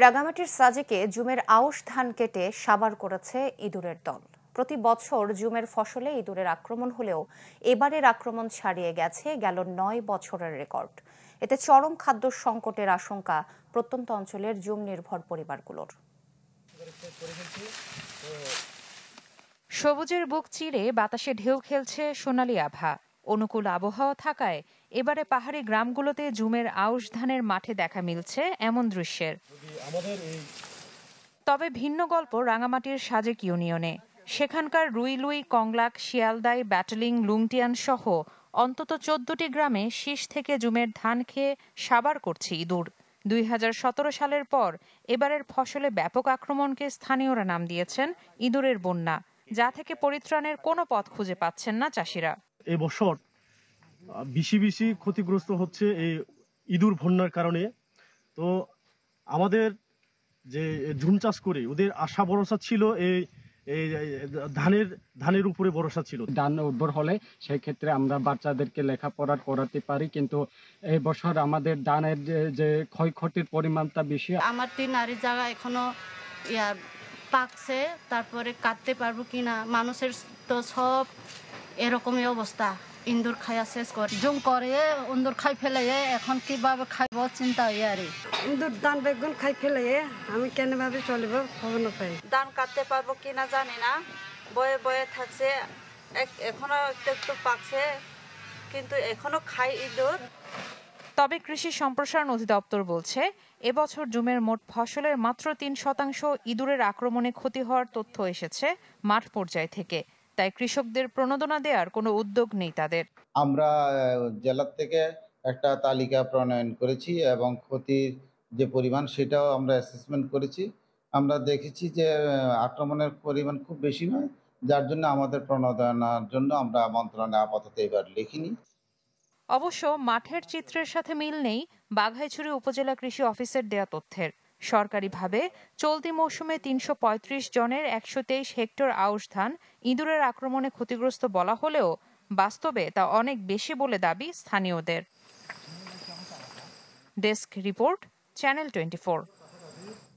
রাঙামাটির সাজেকে জুমের আউশ ধান কেটে সাবার করেছে ইঁদুরের দল। প্রতি বছর জুমের ফসলে ইঁদুরের আক্রমণ হলেও এবারের আক্রমণ ছাড়িয়ে গেছে গেল ৯ বছরের রেকর্ড। এতে চরম খাদ্য সংকটের আশঙ্কা প্রত্যন্ত অঞ্চলের জুম নির্ভর পরিবারগুলোর। সবুজের বুক চিরে বাতাসে ঢেউ খেলছে সোনালী আভা। অনুকূল আবহাওয়া থাকায় এবারে পাহাড়ি গ্রামগুলোতে জুমের আউশ ধানের মাঠে দেখা মিলছে এমন দৃশ্যের। তবে ভিন্ন গল্প রাঙামাটির সাজেক ইউনিয়নে। সেখানকার রুইলুই, কংলাক, শিয়ালদাই, ব্যাটালিং, লুংটিয়ান সহ অন্তত ১৪টি গ্রামে শীষ থেকে জুমের ধান খেয়ে সাবার করছে ইঁদুর। ২০১৭ সালের পর এবারের ফসলে ব্যাপক আক্রমণকে স্থানীয়রা নাম দিয়েছেন ইঁদুরের বন্যা, যা থেকে পরিত্রাণের কোনো পথ খুঁজে পাচ্ছেন না চাষিরা। এবছর বেশি ক্ষতিগ্রস্ত হচ্ছে এই ইঁদুর বন্যার কারণে। তো আমাদের যে ঝুম চাষ করে ওদের আশা ভরসা ছিল এই ধানের উপরে ভরসা ছিল। ধান উর্বর হলে সেই ক্ষেত্রে আমরা বাচ্চাদেরকে লেখাপড়া করাতে পারি, কিন্তু এই বছর আমাদের ধানের যে ক্ষয়ক্ষতির পরিমাণটা বেশি। আমার ৩ নারী জায়গা এখনো পাকছে, তারপরে কাটতে পারবো কিনা। মানুষের তো সব এরকমই অবস্থা, ইন্দুর খাইয়া শেষ করে জুম করে ইন্দুর খাই ফেলে। এখন কিভাবে খাইব চিন্তা হয়ে আর ইন্দুর ধান বেগুন খাই ফেলে আমি কেন ভাবে চলিব খবর না পাই। ধান কাটতে পারবো কিনা জানি না, বয়ে বয়ে থাকছে। এখনো একটু পাকছে, কিন্তু এখনো খাই ইঁদুর। তবে কৃষি সম্প্রসারণ অধিদপ্তর বলছে এবছর জুমের মোট ফসলের মাত্র ৩% ইঁদুরের আক্রমণে ক্ষতি হওয়ার তথ্য এসেছে মাঠ পর্যায় থেকে। তাই কৃষকদের প্রণোদনা দেওয়ার কোনো উদ্যোগ নেই তাদের। আমরা জেলার থেকে একটা তালিকা প্রণয়ন করেছি এবং ক্ষতির যে পরিমাণ সেটাও আমরা অ্যাসেসমেন্ট করেছি। আমরা দেখেছি যে আক্রমণের পরিমাণ খুব বেশি নয়, যার জন্য আমাদের প্রণোদনার জন্য আমরা মন্ত্রণালয়ে আপাতত এবার লিখিনি। অবশ্য মাঠের চিত্রের সাথে মিল নেই বাঘাইছড়ি উপজেলা কৃষি অফিসের দেয়া তথ্যের। সরকারিভাবে চলতি মৌসুমে ৩৩৫ জনের ১২৩ হেক্টর আউশ ধান ইঁদুরের আক্রমণে ক্ষতিগ্রস্ত বলা হলেও বাস্তবে তা অনেক বেশি বলে দাবি স্থানীয়দের। Desk report, channel 24।